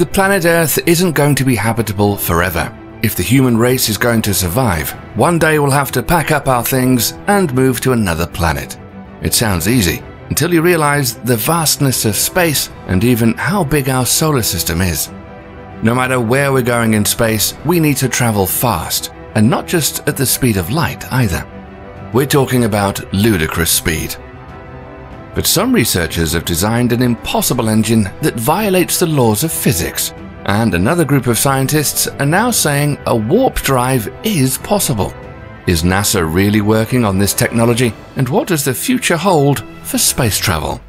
The planet Earth isn't going to be habitable forever. If the human race is going to survive, one day we'll have to pack up our things and move to another planet. It sounds easy until you realize the vastness of space and even how big our solar system is. No matter where we're going in space, we need to travel fast, and not just at the speed of light either. We're talking about ludicrous speed. But some researchers have designed an impossible engine that violates the laws of physics, and another group of scientists are now saying a warp drive is possible. Is NASA really working on this technology, and what does the future hold for space travel?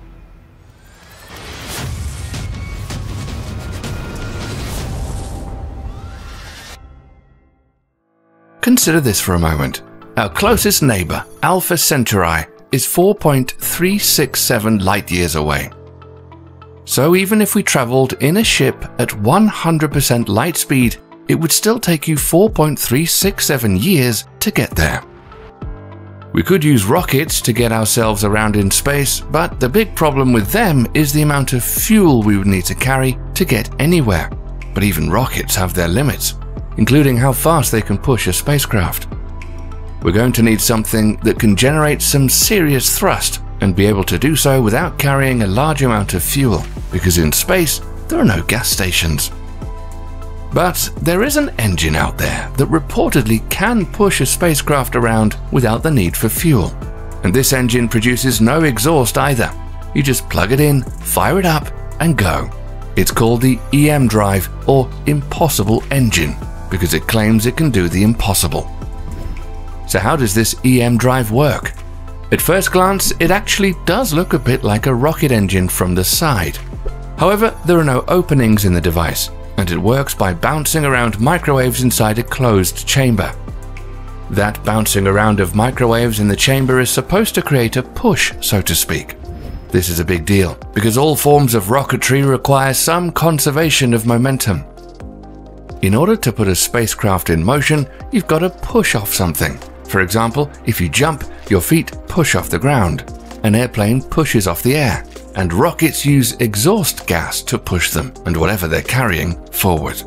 Consider this for a moment. Our closest neighbor, Alpha Centauri, is 4.367 light-years away. So even if we traveled in a ship at 100% light speed, it would still take you 4.367 years to get there. We could use rockets to get ourselves around in space, but the big problem with them is the amount of fuel we would need to carry to get anywhere. But even rockets have their limits, including how fast they can push a spacecraft. We're going to need something that can generate some serious thrust and be able to do so without carrying a large amount of fuel, because in space there are no gas stations. But there is an engine out there that reportedly can push a spacecraft around without the need for fuel. And this engine produces no exhaust either. You just plug it in, fire it up, and go. It's called the EM drive, or impossible engine, because it claims it can do the impossible. So how does this EM drive work? At first glance, it actually does look a bit like a rocket engine from the side. However, there are no openings in the device, and it works by bouncing around microwaves inside a closed chamber. That bouncing around of microwaves in the chamber is supposed to create a push, so to speak. This is a big deal, because all forms of rocketry require some conservation of momentum. In order to put a spacecraft in motion, you've got to push off something. For example, if you jump, your feet push off the ground. An airplane pushes off the air, and rockets use exhaust gas to push them and whatever they're carrying forward.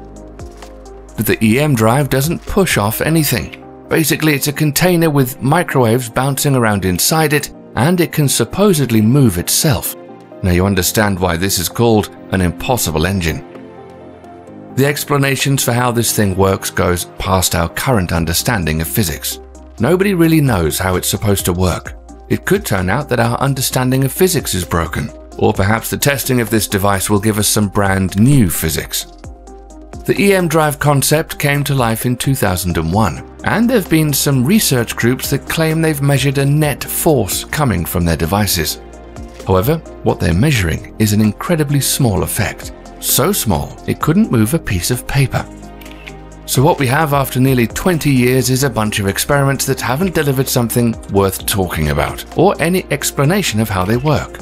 But the EM drive doesn't push off anything. Basically, it's a container with microwaves bouncing around inside it, and it can supposedly move itself. Now you understand why this is called an impossible engine. The explanations for how this thing works goes past our current understanding of physics. Nobody really knows how it's supposed to work. It could turn out that our understanding of physics is broken, or perhaps the testing of this device will give us some brand new physics. The EM drive concept came to life in 2001, and there have been some research groups that claim they've measured a net force coming from their devices. However, what they're measuring is an incredibly small effect. So small, it couldn't move a piece of paper. So what we have after nearly 20 years is a bunch of experiments that haven't delivered something worth talking about, or any explanation of how they work.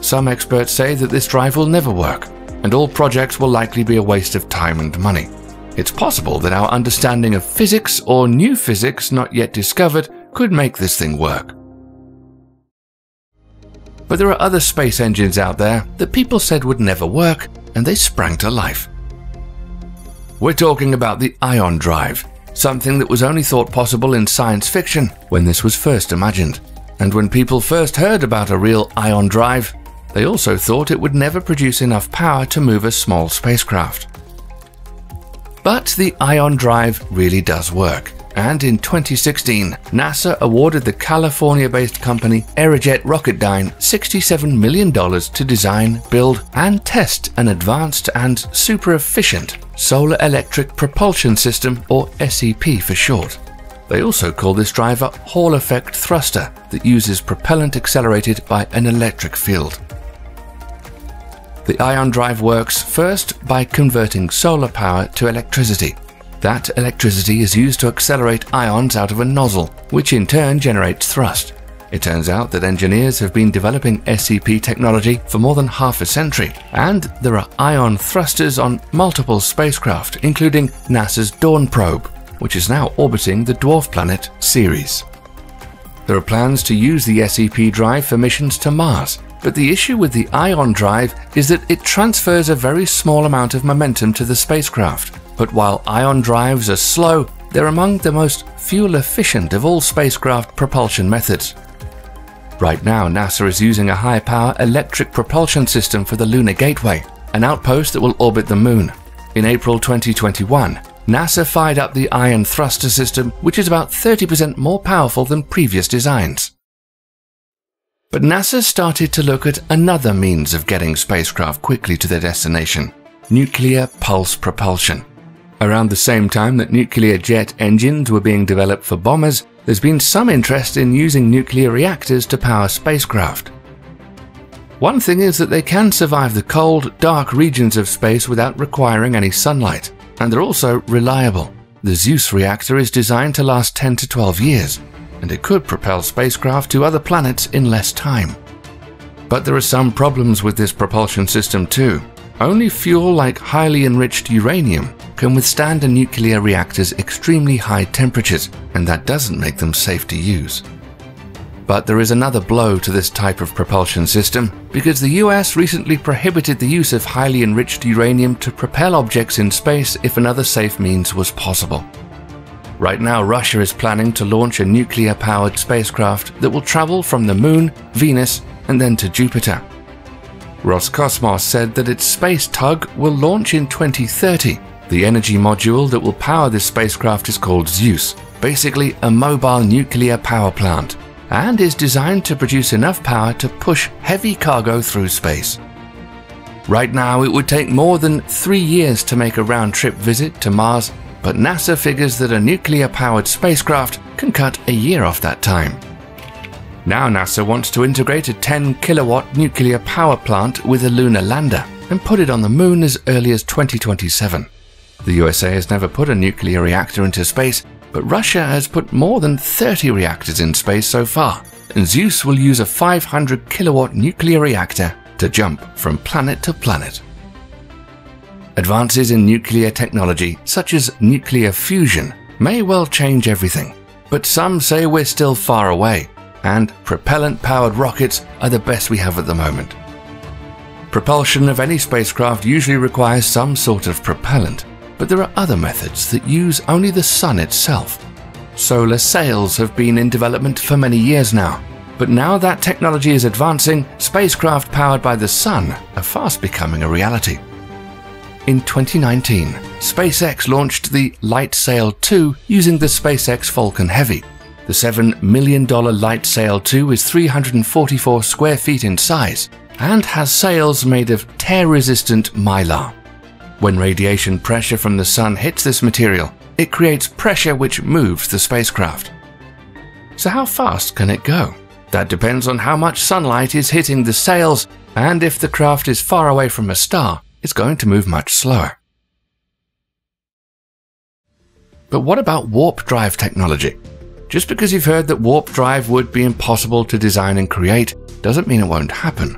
Some experts say that this drive will never work, and all projects will likely be a waste of time and money. It's possible that our understanding of physics or new physics not yet discovered could make this thing work. But there are other space engines out there that people said would never work, and they sprang to life. We're talking about the ion drive, something that was only thought possible in science fiction when this was first imagined. And when people first heard about a real ion drive, they also thought it would never produce enough power to move a small spacecraft. But the ion drive really does work, and in 2016, NASA awarded the California-based company Aerojet Rocketdyne $67 million to design, build, and test an advanced and super-efficient solar electric propulsion system, or SEP for short. They also call this drive a Hall effect thruster that uses propellant accelerated by an electric field. The ion drive works first by converting solar power to electricity. That electricity is used to accelerate ions out of a nozzle, which in turn generates thrust. It turns out that engineers have been developing SEP technology for more than half a century, and there are ion thrusters on multiple spacecraft, including NASA's Dawn probe, which is now orbiting the dwarf planet Ceres. There are plans to use the SEP drive for missions to Mars, But the issue with the ion drive is that it transfers a very small amount of momentum to the spacecraft. But while ion drives are slow, they're among the most fuel-efficient of all spacecraft propulsion methods. Right now, NASA is using a high-power electric propulsion system for the Lunar Gateway, an outpost that will orbit the Moon. In April 2021, NASA fired up the Ion Thruster system, which is about 30% more powerful than previous designs. But NASA started to look at another means of getting spacecraft quickly to their destination: nuclear pulse propulsion. Around the same time that nuclear jet engines were being developed for bombers, there's been some interest in using nuclear reactors to power spacecraft. One thing is that they can survive the cold, dark regions of space without requiring any sunlight, and they're also reliable. The Zeus reactor is designed to last 10 to 12 years, and it could propel spacecraft to other planets in less time. But there are some problems with this propulsion system too. Only fuel like highly enriched uranium can withstand a nuclear reactor's extremely high temperatures, and that doesn't make them safe to use. But there is another blow to this type of propulsion system, because the US recently prohibited the use of highly enriched uranium to propel objects in space if another safe means was possible. Right now, Russia is planning to launch a nuclear-powered spacecraft that will travel from the Moon, Venus, and then to Jupiter. Roscosmos said that its Space Tug will launch in 2030. The energy module that will power this spacecraft is called Zeus, basically a mobile nuclear power plant, and is designed to produce enough power to push heavy cargo through space. Right now, it would take more than 3 years to make a round-trip visit to Mars, but NASA figures that a nuclear-powered spacecraft can cut a year off that time. Now NASA wants to integrate a 10-kilowatt nuclear power plant with a lunar lander and put it on the Moon as early as 2027. The USA has never put a nuclear reactor into space, but Russia has put more than 30 reactors in space so far, and Zeus will use a 500-kilowatt nuclear reactor to jump from planet to planet. Advances in nuclear technology, such as nuclear fusion, may well change everything, but some say we're still far away, and propellant-powered rockets are the best we have at the moment. Propulsion of any spacecraft usually requires some sort of propellant, but there are other methods that use only the sun itself. Solar sails have been in development for many years now, but now that technology is advancing, spacecraft powered by the sun are fast becoming a reality. In 2019, SpaceX launched the LightSail 2 using the SpaceX Falcon Heavy. The $7 million LightSail 2 is 344 square feet in size and has sails made of tear-resistant mylar. When radiation pressure from the sun hits this material, it creates pressure which moves the spacecraft. So how fast can it go? That depends on how much sunlight is hitting the sails, and if the craft is far away from a star, it's going to move much slower. But what about warp drive technology? Just because you've heard that warp drive would be impossible to design and create doesn't mean it won't happen.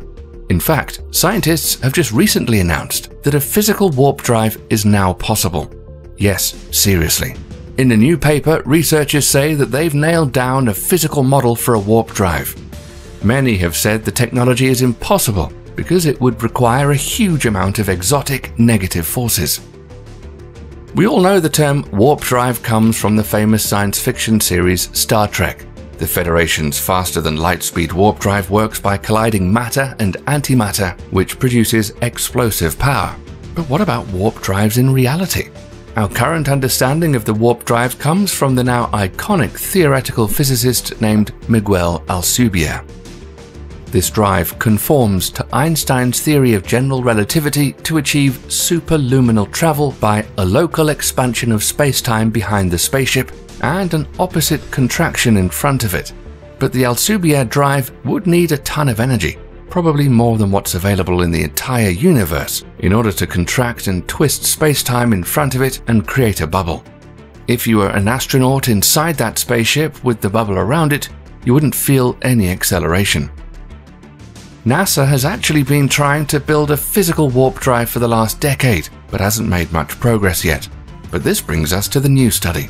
In fact, scientists have just recently announced that a physical warp drive is now possible. Yes, seriously. In a new paper, researchers say that they've nailed down a physical model for a warp drive. Many have said the technology is impossible because it would require a huge amount of exotic negative forces. We all know the term warp drive comes from the famous science fiction series Star Trek. The Federation's faster-than-light-speed warp drive works by colliding matter and antimatter, which produces explosive power. But what about warp drives in reality? Our current understanding of the warp drive comes from the now iconic theoretical physicist named Miguel Alcubierre. This drive conforms to Einstein's theory of general relativity to achieve superluminal travel by a local expansion of space-time behind the spaceship and an opposite contraction in front of it. But the Alcubierre drive would need a ton of energy, probably more than what's available in the entire universe, in order to contract and twist space-time in front of it and create a bubble. If you were an astronaut inside that spaceship with the bubble around it, you wouldn't feel any acceleration. NASA has actually been trying to build a physical warp drive for the last decade, but hasn't made much progress yet. But this brings us to the new study.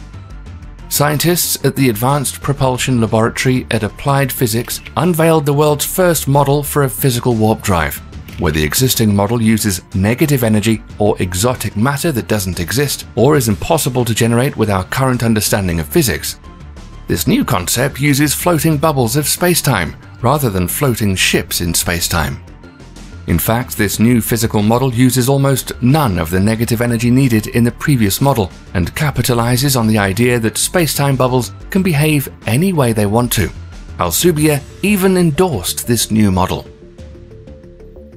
Scientists at the Advanced Propulsion Laboratory at Applied Physics unveiled the world's first model for a physical warp drive, where the existing model uses negative energy or exotic matter that doesn't exist or is impossible to generate with our current understanding of physics. This new concept uses floating bubbles of spacetime rather than floating ships in spacetime. In fact, this new physical model uses almost none of the negative energy needed in the previous model and capitalizes on the idea that spacetime bubbles can behave any way they want to. Alcubierre even endorsed this new model.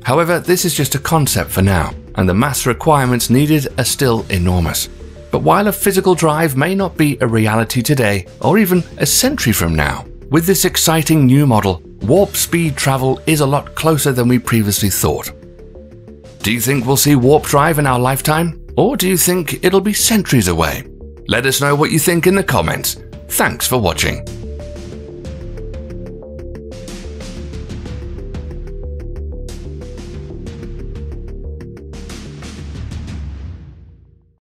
However, this is just a concept for now, and the mass requirements needed are still enormous. But while a physical drive may not be a reality today, or even a century from now, with this exciting new model, warp speed travel is a lot closer than we previously thought. Do you think we'll see warp drive in our lifetime? Or do you think it'll be centuries away? Let us know what you think in the comments. Thanks for watching.